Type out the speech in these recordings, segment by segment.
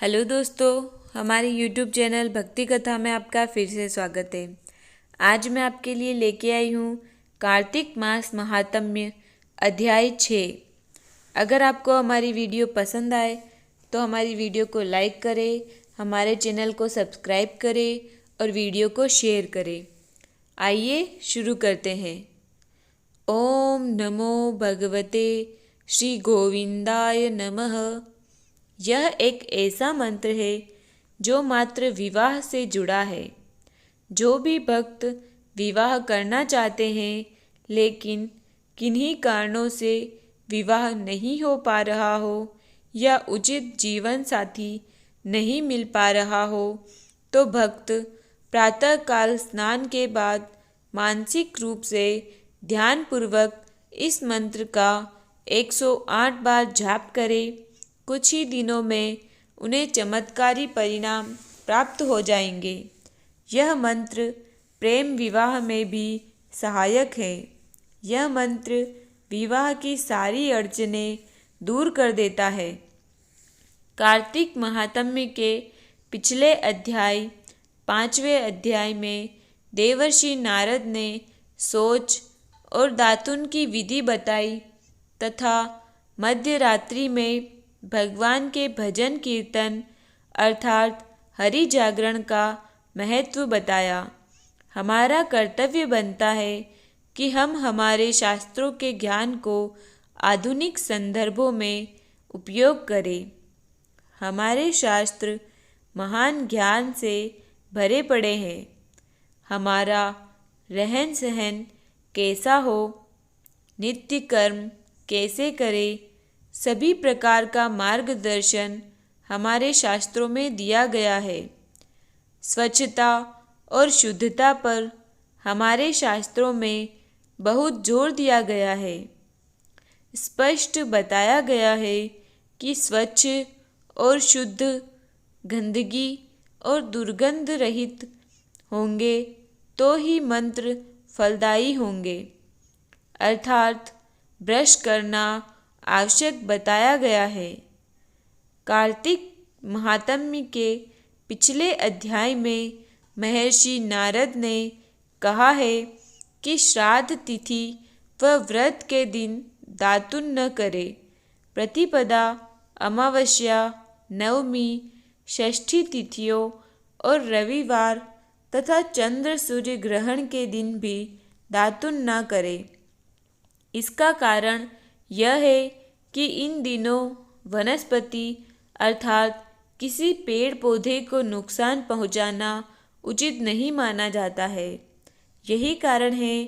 Hello दोस्तों, हमारे YouTube channel भक्ति कथा में आपका फिर से स्वागत है। आज मैं आपके लिए लेके आई हूँ कार्तिक मास महात्म्य अध्याय 6। अगर आपको हमारी वीडियो पसंद आए तो हमारी वीडियो को लाइक करें, हमारे चैनल को सब्सक्राइब करें और वीडियो को शेयर करें। आइए शुरू करते हैं। ओम नमो भगवते श्री गोविंदाय नमः। यह एक ऐसा मंत्र है जो मात्र विवाह से जुड़ा है। जो भी भक्त विवाह करना चाहते हैं लेकिन किन्हीं कारणों से विवाह नहीं हो पा रहा हो या उचित जीवन साथी नहीं मिल पा रहा हो, तो भक्त प्रातःकाल स्नान के बाद मानसिक रूप से ध्यानपूर्वक इस मंत्र का 108 बार जाप करे। कुछ ही दिनों में उन्हें चमत्कारी परिणाम प्राप्त हो जाएंगे। यह मंत्र प्रेम विवाह में भी सहायक है। यह मंत्र विवाह की सारी अड़चनें दूर कर देता है। कार्तिक महात्म्य के पिछले अध्याय 5वें अध्याय में देवर्षि नारद ने शौच और दातुन की विधि बताई तथा मध्य रात्रि में भगवान के भजन कीर्तन अर्थात हरि जागरण का महत्व बताया। हमारा कर्तव्य बनता है कि हम हमारे शास्त्रों के ज्ञान को आधुनिक संदर्भों में उपयोग करें। हमारे शास्त्र महान ज्ञान से भरे पड़े हैं। हमारा रहन सहन कैसा हो, नित्य कर्म कैसे करें, सभी प्रकार का मार्गदर्शन हमारे शास्त्रों में दिया गया है। स्वच्छता और शुद्धता पर हमारे शास्त्रों में बहुत जोर दिया गया है। स्पष्ट बताया गया है कि स्वच्छ और शुद्ध, गंदगी और दुर्गंध रहित होंगे तो ही मंत्र फलदायी होंगे, अर्थात ब्रश करना आवश्यक बताया गया है। कार्तिक महात्म्य के पिछले अध्याय में महर्षि नारद ने कहा है कि श्राद्ध तिथि व व्रत के दिन दातुन न करे। प्रतिपदा, अमावस्या, नवमी, षष्ठी तिथियों और रविवार तथा चंद्र सूर्य ग्रहण के दिन भी दातुन न करे। इसका कारण यह है कि इन दिनों वनस्पति अर्थात किसी पेड़ पौधे को नुकसान पहुंचाना उचित नहीं माना जाता है। यही कारण है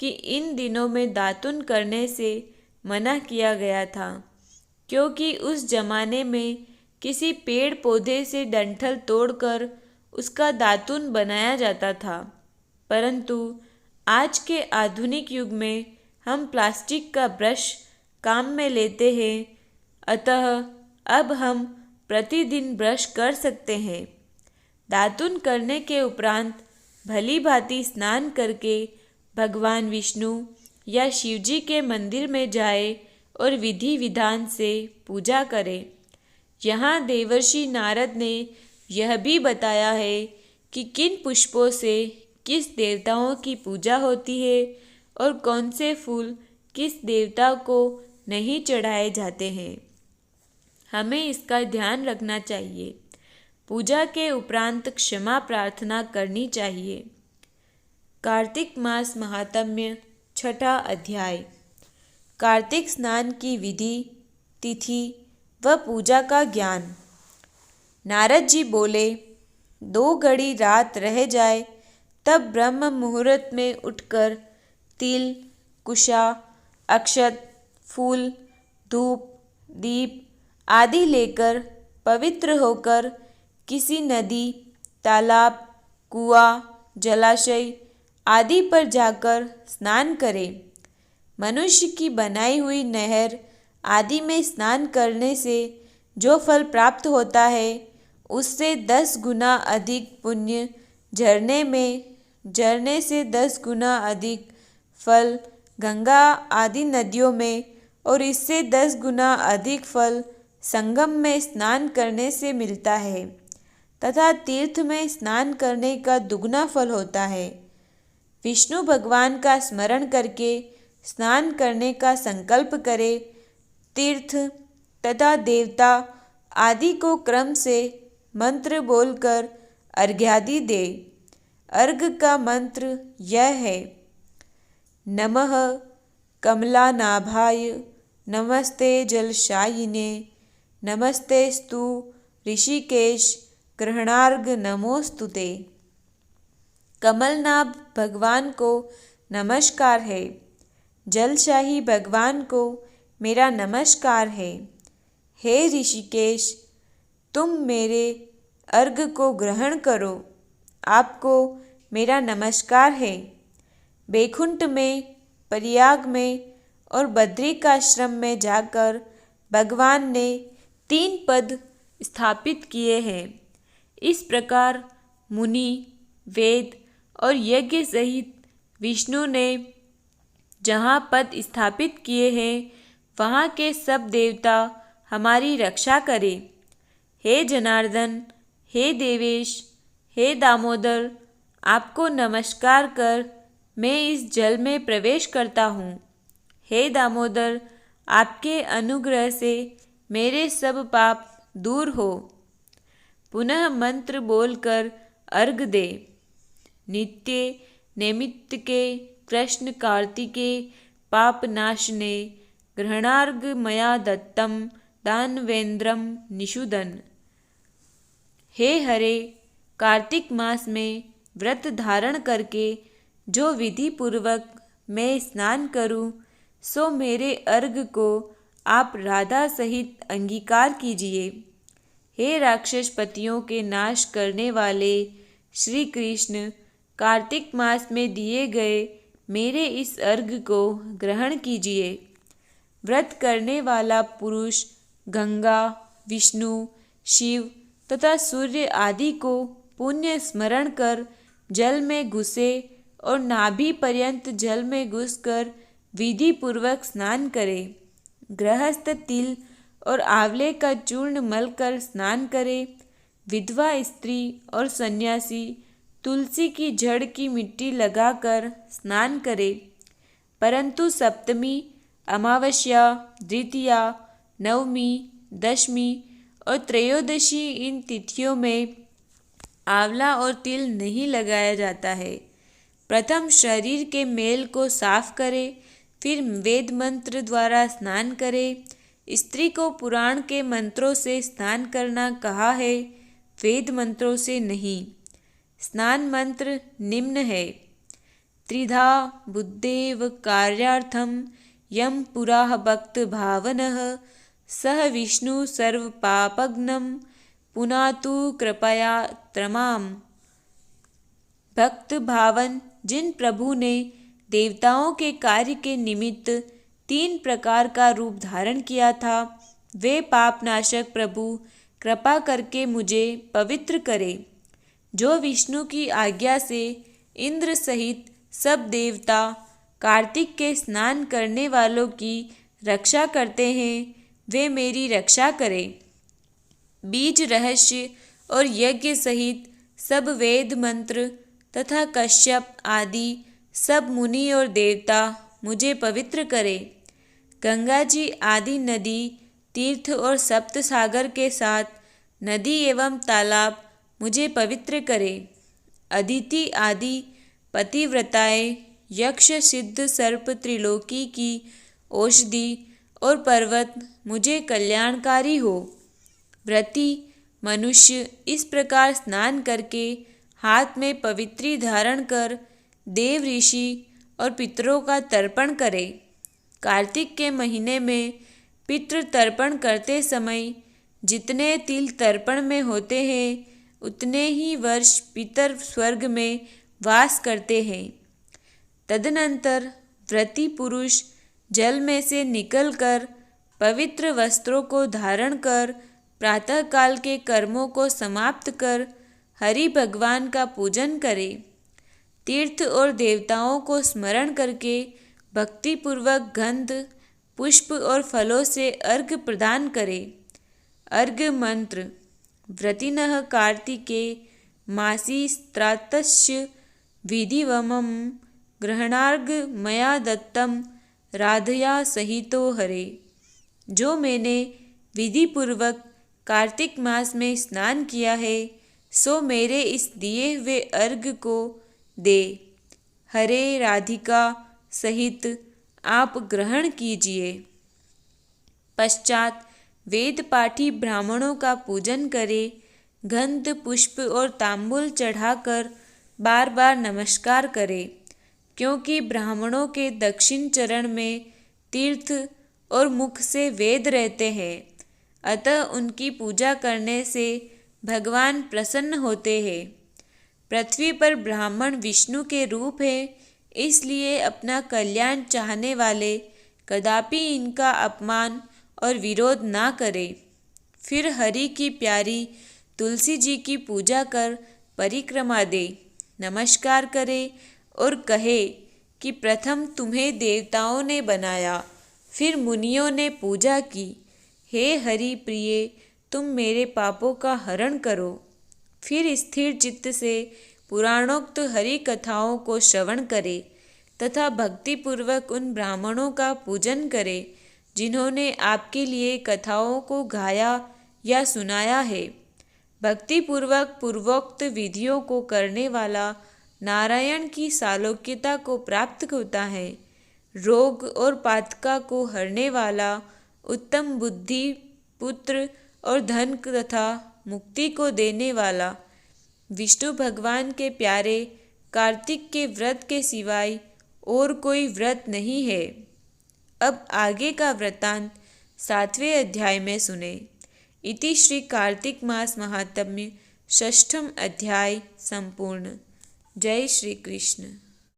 कि इन दिनों में दातुन करने से मना किया गया था, क्योंकि उस जमाने में किसी पेड़ पौधे से डंठल तोड़कर उसका दातुन बनाया जाता था। परंतु आज के आधुनिक युग में हम प्लास्टिक का ब्रश काम में लेते हैं, अतः अब हम प्रतिदिन ब्रश कर सकते हैं। दातुन करने के उपरांत भली भांति स्नान करके भगवान विष्णु या शिवजी के मंदिर में जाए और विधि विधान से पूजा करें। यहाँ देवर्षि नारद ने यह भी बताया है कि किन पुष्पों से किस देवताओं की पूजा होती है और कौन से फूल किस देवता को नहीं चढ़ाए जाते हैं। हमें इसका ध्यान रखना चाहिए। पूजा के उपरांत क्षमा प्रार्थना करनी चाहिए। कार्तिक मास महात्म्य 6ठा अध्याय। कार्तिक स्नान की विधि, तिथि व पूजा का ज्ञान। नारद जी बोले, 2 घड़ी रात रह जाए तब ब्रह्म मुहूर्त में उठकर तिल, कुशा, अक्षत, फूल, धूप, दीप आदि लेकर पवित्र होकर किसी नदी, तालाब, कुआं, जलाशय आदि पर जाकर स्नान करें। मनुष्य की बनाई हुई नहर आदि में स्नान करने से जो फल प्राप्त होता है उससे 10 गुना अधिक पुण्य, झरने से 10 गुना अधिक फल गंगा आदि नदियों में और इससे 10 गुना अधिक फल संगम में स्नान करने से मिलता है तथा तीर्थ में स्नान करने का दुगना फल होता है। विष्णु भगवान का स्मरण करके स्नान करने का संकल्प करे। तीर्थ तथा देवता आदि को क्रम से मंत्र बोलकर अर्घ्यादि दे। अर्घ का मंत्र यह है: नमः कमलानाभाय, नमस्ते जलशायिने, नमस्तेस्तु ऋषिकेश, ग्रहणार्घ नमोस्तुते। कमलनाभ भगवान को नमस्कार है। जलशाही भगवान को मेरा नमस्कार है। हे ऋषिकेश, तुम मेरे अर्घ को ग्रहण करो, आपको मेरा नमस्कार है। बैकुंठ में, प्रयाग में और बद्रिकाश्रम में जाकर भगवान ने 3 पद स्थापित किए हैं। इस प्रकार मुनि, वेद और यज्ञ सहित विष्णु ने जहाँ पद स्थापित किए हैं वहाँ के सब देवता हमारी रक्षा करें। हे जनार्दन, हे देवेश, हे दामोदर, आपको नमस्कार कर मैं इस जल में प्रवेश करता हूँ। हे दामोदर, आपके अनुग्रह से मेरे सब पाप दूर हो। पुनः मंत्र बोलकर अर्घ दे। नित्य नैमित्त के कृष्ण कार्तिके पापनाशने, ग्रहणार्घ मया दत्तम दानवेंद्रम निषूदन। हे हरे, कार्तिक मास में व्रत धारण करके जो विधि पूर्वक मैं स्नान करूं, सो मेरे अर्घ को आप राधा सहित अंगीकार कीजिए। हे राक्षस पतियों के नाश करने वाले श्री कृष्ण, कार्तिक मास में दिए गए मेरे इस अर्घ को ग्रहण कीजिए। व्रत करने वाला पुरुष गंगा, विष्णु, शिव तथा सूर्य आदि को पुण्य स्मरण कर जल में घुसे और नाभि पर्यंत जल में घुसकर विधि पूर्वक स्नान करे। गृहस्थ तिल और आंवले का चूर्ण मलकर स्नान करे। विधवा स्त्री और सन्यासी तुलसी की जड़ की मिट्टी लगाकर स्नान करे। परंतु सप्तमी, अमावस्या, द्वितीया, नवमी, दशमी और त्रयोदशी इन तिथियों में आंवला और तिल नहीं लगाया जाता है। प्रथम शरीर के मेल को साफ करे, फिर वेद मंत्र द्वारा स्नान करे। स्त्री को पुराण के मंत्रों से स्नान करना कहा है, वेद मंत्रों से नहीं। स्नान मंत्र निम्न है: त्रिधा बुद्धेव कार्यार्थम यम पुराः भक्त भावनः, सह विष्णु सर्व पापघ्नं पुनातु कृपया त्रमाम। भक्त भावन जिन प्रभु ने देवताओं के कार्य के निमित्त 3 प्रकार का रूप धारण किया था, वे पापनाशक प्रभु कृपा करके मुझे पवित्र करे। जो विष्णु की आज्ञा से इंद्र सहित सब देवता कार्तिक के स्नान करने वालों की रक्षा करते हैं, वे मेरी रक्षा करें। बीज रहस्य और यज्ञ सहित सब वेद मंत्र तथा कश्यप आदि सब मुनि और देवता मुझे पवित्र करें। गंगा जी आदि नदी, तीर्थ और सप्त सागर के साथ नदी एवं तालाब मुझे पवित्र करें। अदिति आदि पतिव्रताएं, यक्ष, सिद्ध, सर्प, त्रिलोकी की औषधि और पर्वत मुझे कल्याणकारी हो। व्रती मनुष्य इस प्रकार स्नान करके हाथ में पवित्री धारण कर देव, ऋषि और पितरों का तर्पण करे। कार्तिक के महीने में पितृ तर्पण करते समय जितने तिल तर्पण में होते हैं, उतने ही वर्ष पितर स्वर्ग में वास करते हैं। तदनंतर व्रती पुरुष जल में से निकलकर पवित्र वस्त्रों को धारण कर प्रातःकाल के कर्मों को समाप्त कर हरि भगवान का पूजन करे। तीर्थ और देवताओं को स्मरण करके भक्तिपूर्वक गंध, पुष्प और फलों से अर्घ्य प्रदान करे। अर्घ मंत्र। व्रतिनः कार्तिके मासी स्त्रातस्य विधिवमं ग्रहणार्घ मया दत्तम राधया सहितो हरे। जो मैंने विधि पूर्वक कार्तिक मास में स्नान किया है, सो मेरे इस दिए हुए अर्घ को दे। हरे राधिका सहित आप ग्रहण कीजिए। पश्चात वेद पाठी ब्राह्मणों का पूजन करे। गंध पुष्प और तांबूल चढ़ाकर बार बार नमस्कार करे, क्योंकि ब्राह्मणों के दक्षिण चरण में तीर्थ और मुख से वेद रहते हैं। अतः उनकी पूजा करने से भगवान प्रसन्न होते हैं। पृथ्वी पर ब्राह्मण विष्णु के रूप है, इसलिए अपना कल्याण चाहने वाले कदापि इनका अपमान और विरोध ना करें। फिर हरि की प्यारी तुलसी जी की पूजा कर परिक्रमा दे, नमस्कार करे और कहे कि प्रथम तुम्हें देवताओं ने बनाया, फिर मुनियों ने पूजा की। हे हरि प्रिय, तुम मेरे पापों का हरण करो। फिर स्थिर चित्त से पुराणोक्त हरि कथाओं को श्रवण करे तथा भक्तिपूर्वक उन ब्राह्मणों का पूजन करे जिन्होंने आपके लिए कथाओं को गाया या सुनाया है। भक्तिपूर्वक पूर्वोक्त विधियों को करने वाला नारायण की सालोक्यता को प्राप्त होता है। रोग और पातका को हरने वाला, उत्तम बुद्धि, पुत्र और धन तथा मुक्ति को देने वाला विष्णु भगवान के प्यारे कार्तिक के व्रत के सिवाय और कोई व्रत नहीं है। अब आगे का वृत्तांत 7वें अध्याय में सुने। इति श्री कार्तिक मास महात्म्य षष्ठम अध्याय संपूर्ण। जय श्री कृष्ण।